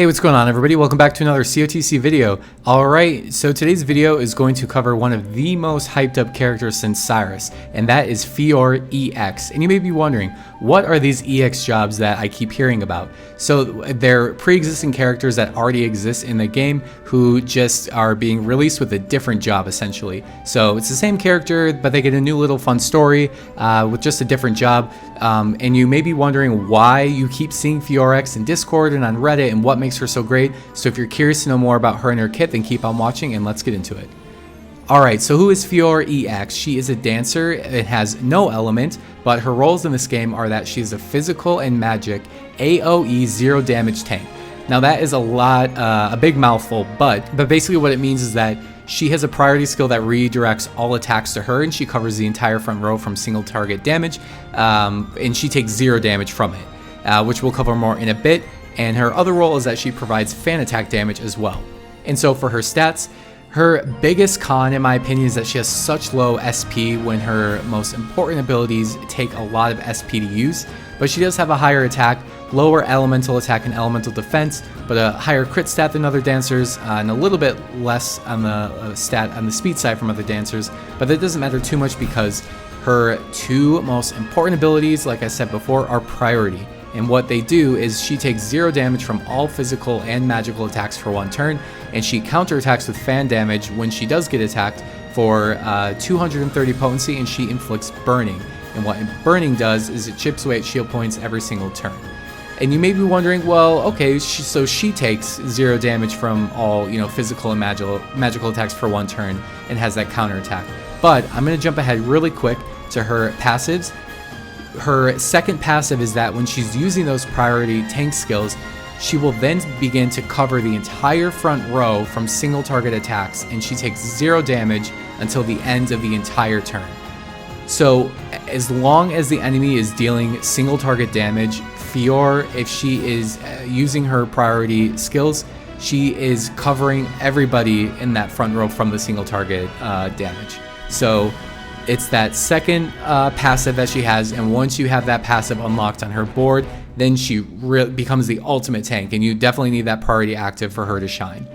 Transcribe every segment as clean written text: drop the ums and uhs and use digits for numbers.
Hey, what's going on everybody? Welcome back to another COTC video. Alright, so today's video is going to cover one of the most hyped up characters since Cyrus, and that is Fiore EX. And you may be wondering, what are these EX jobs that I keep hearing about? So they're pre-existing characters that already exist in the game who just are being released with a different job essentially. So it's the same character, but they get a new little fun story with just a different job. And you may be wondering why you keep seeing Fiore EX in Discord and on Reddit and what makes her so great. So if you're curious to know more about her and her kit, then keep on watching and let's get into it. Alright, so who is Fiore EX? She is a dancer. It has no element, but her roles in this game are that she's a physical and magic AoE zero damage tank. Now that is a big mouthful, but basically what it means is that she has a priority skill that redirects all attacks to her, and she covers the entire front row from single target damage, and she takes zero damage from it, which we'll cover more in a bit. And her other role is that she provides fan attack damage as well. And so for her stats, her biggest con in my opinion is that she has such low SP when her most important abilities take a lot of SP to use, but she does have a higher attack, lower elemental attack and elemental defense, but a higher crit stat than other dancers, and a little bit less on the stat on the speed side from other dancers. But that doesn't matter too much because her two most important abilities, like I said before, are priority. And what they do is she takes zero damage from all physical and magical attacks for one turn, and she counterattacks with fan damage when she does get attacked for 230 potency, and she inflicts burning. And what burning does is it chips away at shield points every single turn. And you may be wondering, well, okay, so she takes zero damage from all physical and magical attacks for one turn and has that counterattack. But I'm going to jump ahead really quick to her passives. Her second passive is that when she's using those priority tank skills, she will then begin to cover the entire front row from single target attacks, and she takes zero damage until the end of the entire turn. So as long as the enemy is dealing single target damage, Fiore, if she is using her priority skills, she is covering everybody in that front row from the single target damage. So it's that second passive that she has, and once you have that passive unlocked on her board, then she becomes the ultimate tank, and you definitely need that priority active for her to shine.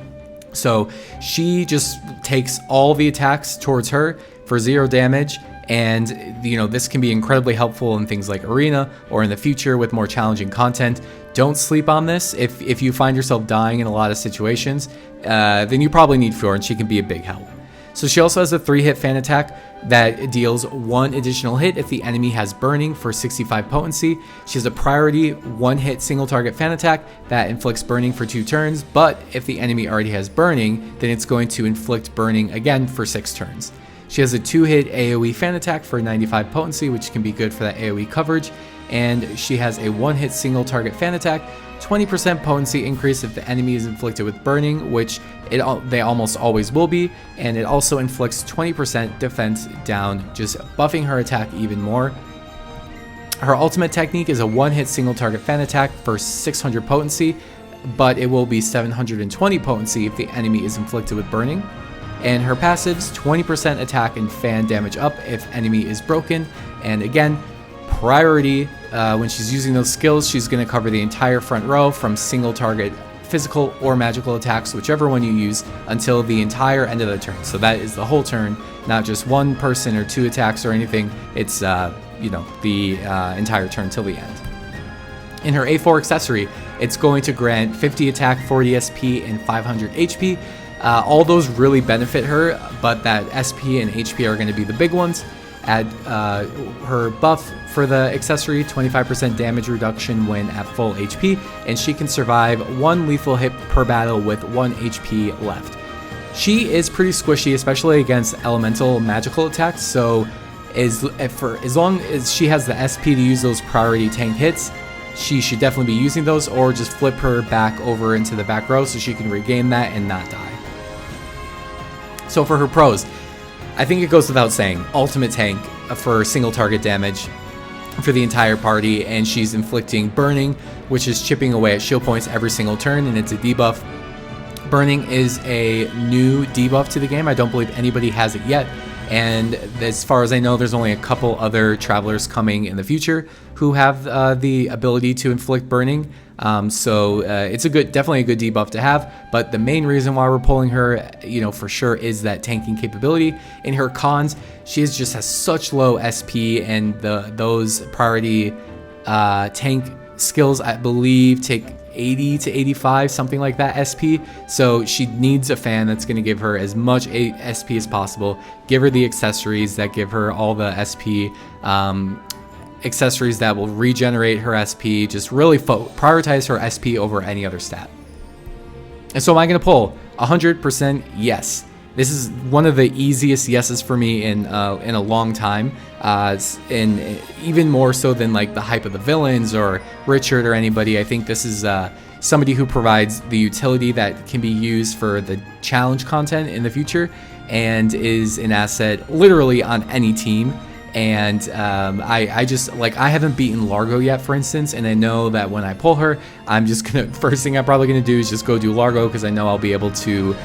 So she just takes all the attacks towards her for zero damage, and this can be incredibly helpful in things like Arena or in the future with more challenging content. Don't sleep on this. If you find yourself dying in a lot of situations, then you probably need Fiore, and she can be a big help. So she also has a 3-hit fan attack that deals 1 additional hit if the enemy has burning for 65 potency. She has a priority 1-hit single target fan attack that inflicts burning for 2 turns, but if the enemy already has burning, then it's going to inflict burning again for 6 turns. She has a 2-hit AoE fan attack for 95 potency, which can be good for that AoE coverage, and she has a 1-hit single target fan attack, 20% potency increase if the enemy is inflicted with burning, which they almost always will be, and it also inflicts 20% defense down, just buffing her attack even more. Her ultimate technique is a 1-hit single target fan attack for 600 potency, but it will be 720 potency if the enemy is inflicted with burning. And her passives, 20% attack and fan damage up if enemy is broken, and again, priority, when she's using those skills, she's going to cover the entire front row from single target physical or magical attacks, whichever one you use, until the entire end of the turn. So that is the whole turn, not just one person or 2 attacks or anything. It's the entire turn till the end. In her A4 accessory, it's going to grant 50 attack, 40 SP, and 500 HP. All those really benefit her, but that SP and HP are going to be the big ones. Add her buff for the accessory, 25% damage reduction when at full HP, and she can survive 1 lethal hit per battle with 1 HP left. She is pretty squishy, especially against elemental magical attacks, so as long as she has the SP to use those priority tank hits, she should definitely be using those, or just flip her back over into the back row so she can regain that and not die. So for her pros, I think it goes without saying, ultimate tank for single target damage for the entire party, and she's inflicting burning, which is chipping away at shield points every single turn, and it's a debuff. Burning is a new debuff to the game. I don't believe anybody has it yet, And as far as I know, there's only a couple other travelers coming in the future who have the ability to inflict burning. So it's definitely a good debuff to have. But the main reason why we're pulling her, for sure, is that tanking capability. In her cons, she just has such low SP, and those priority tank skills, I believe, take 80 to 85, something like that SP. So she needs a fan that's going to give her as much SP as possible. Give her the accessories that give her all the SP, accessories that will regenerate her SP. Just really prioritize her SP over any other stat. And so am I going to pull? 100% yes. This is one of the easiest yeses for me in a long time, and even more so than like the hype of the villains or Richard or anybody. I think this is somebody who provides the utility that can be used for the challenge content in the future, and is an asset literally on any team. And I haven't beaten Largo yet, for instance, and I know that when I pull her, I'm just gonna first thing I'm probably gonna do is just go do Largo, because I know I'll be able to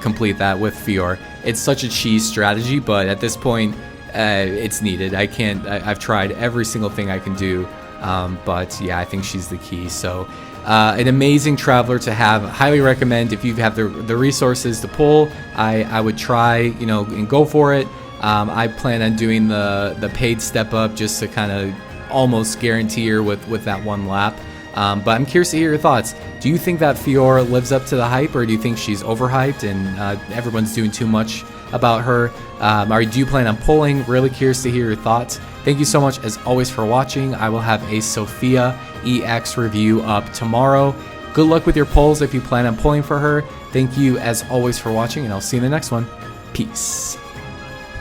complete that with Fiore. It's such a cheese strategy, but at this point, it's needed. I've tried every single thing I can do, but yeah, I think she's the key. So an amazing traveler to have. Highly recommend if you have the resources to pull. I would try, and go for it. I plan on doing the paid step up just to kind of almost guarantee her with that one lap. But I'm curious to hear your thoughts. Do you think that Fiore lives up to the hype, or do you think she's overhyped and everyone's doing too much about her? Or do you plan on pulling? Really curious to hear your thoughts. Thank you so much, as always, for watching. I will have a Fiore EX review up tomorrow. Good luck with your pulls if you plan on pulling for her. Thank you, as always, for watching, and I'll see you in the next one. Peace.